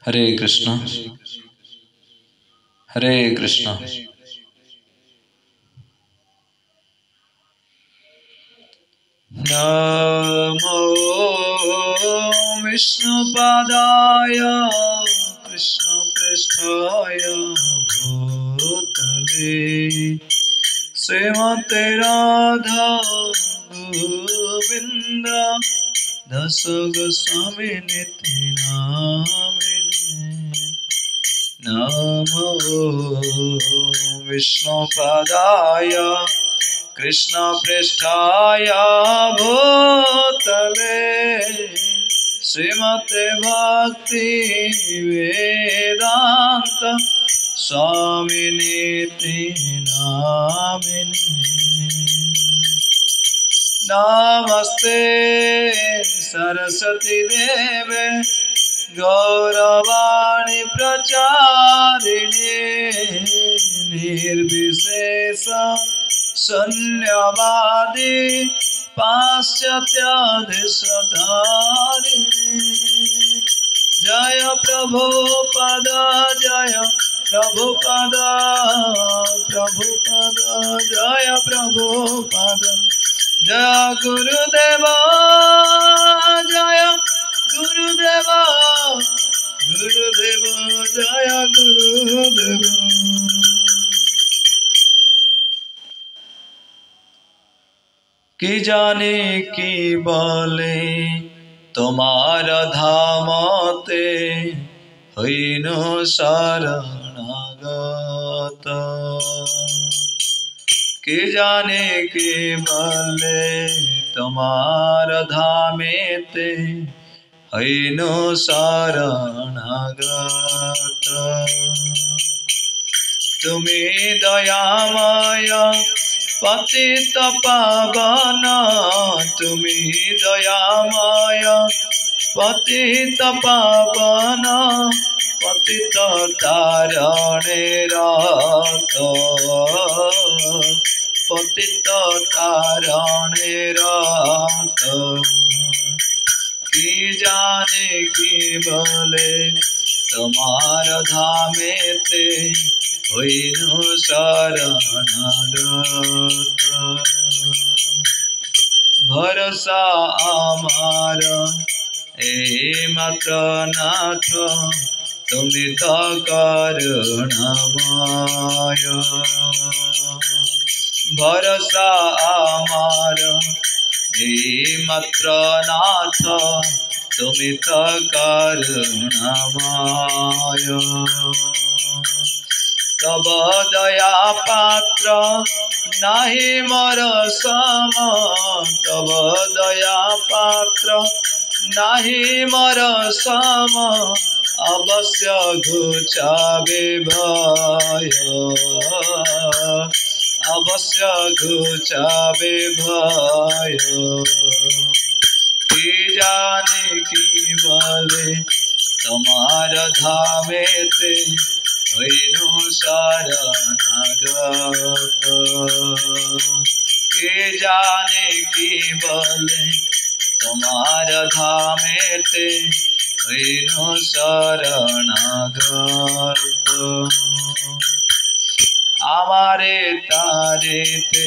हरे कृष्णा हरे कृष्णा। नमो विष्णुपादाय कृष्णपृष्ठाय भूतले श्रीमते राधा गोविन्द दश गोस्वामी नित्य नामिने। नमो विष्णुपादाय कृष्णपृष्ठाय भूतले श्रीमते भक्ति वेदांत स्वामिनिति नामिने। नमस्ते सरस्वती देवे गौरवाणी प्रचारिणे निर्विशेष शून्यवादी पाश्चात्यादेशधारिणे। जय प्रभुपद जय प्रभुपद प्रभुपद जय प्रभुपद जय गुरुदेव जय गुरुदेव गुरुदेव जय गुरुदेव। কি জানে কি বলে তোমার ধামতে হইনু শরণাগত। কে জানে কে বলে তোমার ধামেতে হইনু শরণাগত। তুমি দয়াময় পতিত পাবন তুমি দয়াময় পতিত পাবন পতিত তারণে রত পতিত তারণে রত। কি জানে কি বলে তোমার ধামেতে হইনু শরণাগত। ভরসা আমার এই মাত্র নাথ তুমি তো করুণাময়। ভরসা আমার এই মাত্র নাথ তুমি তো করুণাময়। তব দয়া পাত্র নাহি মোর সম তব দয়া পাত্র নাহি মোর সম অবশ্য ঘুচাবে ভয় অবশ্য ঘুচাবে ভয়। কি জানে কি বলে তোমার ধামেতে হইনু শরণাগত। কে জানে কি বলে তোমার ধামেতে হইনু শরণাগত। আমারে তারেতে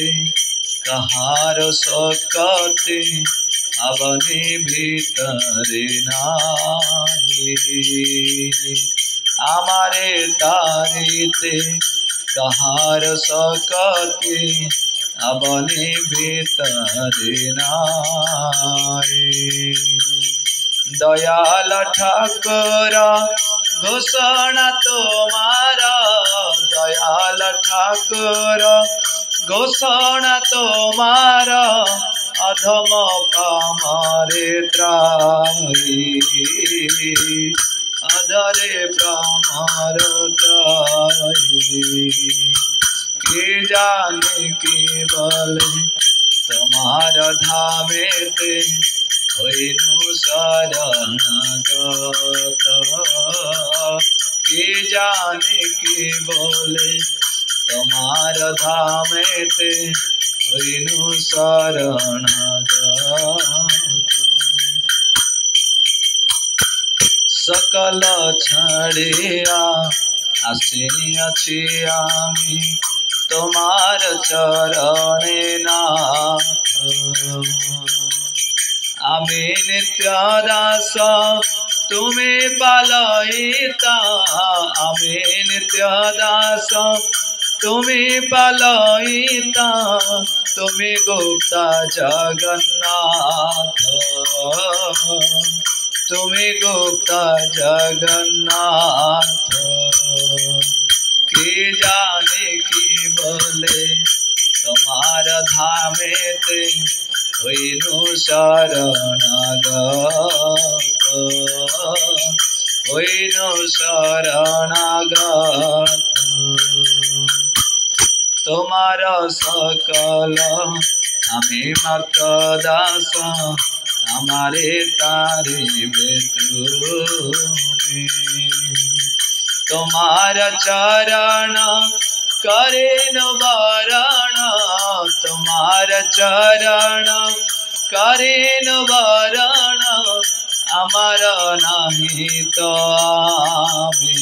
কাহার শক্তি আপনি ভিতরে নাই। আমারে তারিতে কাহার শক্তি আপনি ভিতরে নাই। দয়াল ঠাকুর ঘোষণা তোমার দয়াল ঠাকুর ঘোষণা তোমার অধম পামারে ত্রাহি अधरे ब्रह्मर के जाने के बले तुम्हार धामेते হইনু শরণাগত। কে জানে কি বলে তোমার ধামেতে হইনু শরণাগত। सकल छाड़िया आसियाछि आमी तुम्हार चरणे नाथ। आमी नित्य दास तुम्हें पालयिता, आमी नित्य दास तुम्हें पालयिता, तुम्हें गुप्ता जगन्नाथ, तुम्हें गुप्ता जगन्नाथ। के जाने की बोले तुम्हारा धामेते होइनु शरणागत, होइनु शरणागत। तुम्हारा सकल आमी मात्र दास, हमारे तारिबे तुमी। तुम्हारा चरण करेन वरण, तुम्हारा चरण करेन वरण, अमर नहीं तो आमी,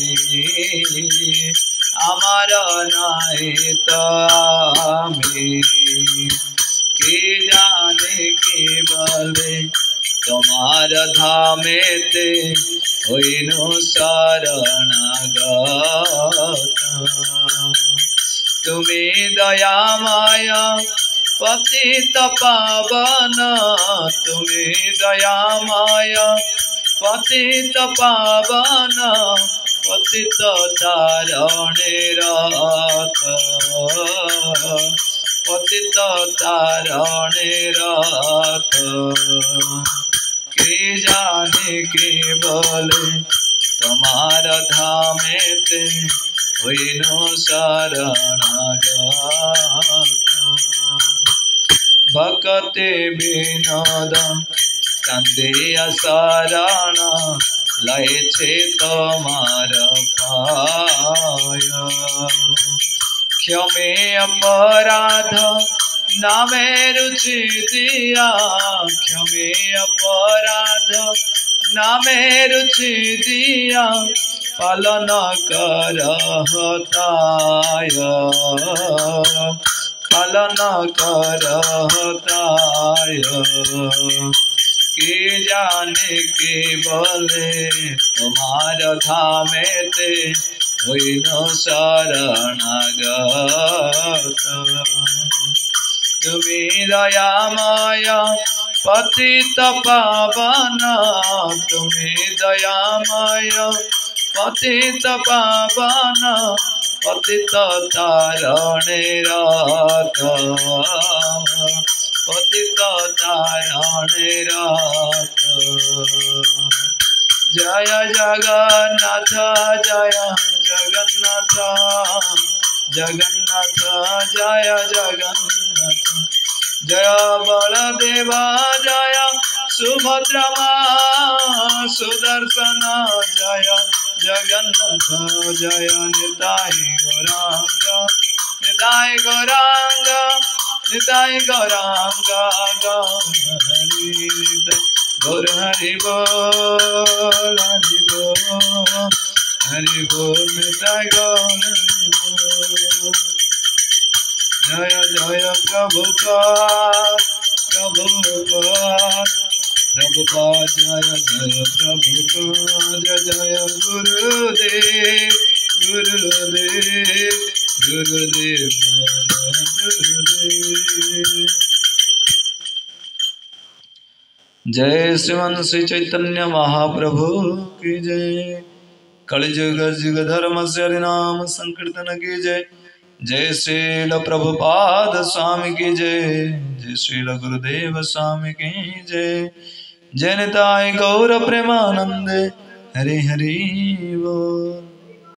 अमर नहीं तो आमी। के जाने के बले तुम्हारा धामेते होइनु शरणागत। तुम्हें दयामय पतित पावन, तुम्हें दयामय पतित पावन, पतित तारणे रथ, पतित तारणे रथ। के जाने के बोले तुम्हारा धामेते होइनु शरणागत। भक्ति विनोद कांदिया शरण, लयछे तुम्हार पाय। क्षमे अपराध नामे रुचि दिया, क्षमे अपराध नामे रुचि दिया, पालन करहताय, पालन करहताय। के जाने के बोले तुम्हारा धामेते होइनु शरणागत। तुम्हें दयामय पतित पावन, तुम्हें दयामय पतित पावन, पतित तारणे रथ, पतित तारणे रथ। जय जगन्नाथ, जय जगन्नाथ, जगन्नाथ जय जगन्नाथ। जय बलदेव जय सुभद्रा सुदर्शन, जय जगन्नाथ जय निताय गौरांग, निताय गौरांग, निताय गौरांग। गौर हरि बोल, हरि बोल, हरि बोल, निताय गौर हरि बोल। जय जय प्रभुपाद, प्रभुपाद, प्रभुपाद जय जय प्रभुपाद। जय जय गुरुदेव, गुरुदेव, गुरुदेव जय जय गुरुदेव। जय श्रीमन श्री चैतन्य महाप्रभु की जय। कलिजुग जुग धर्म से हरिनाम संकीर्तन की जय। जय श्रील प्रभुपाद स्वामी की जय। जय श्रील गुरुदेव स्वामी की जय। जय निताय गौर प्रेमानंद हरि हरि बोल।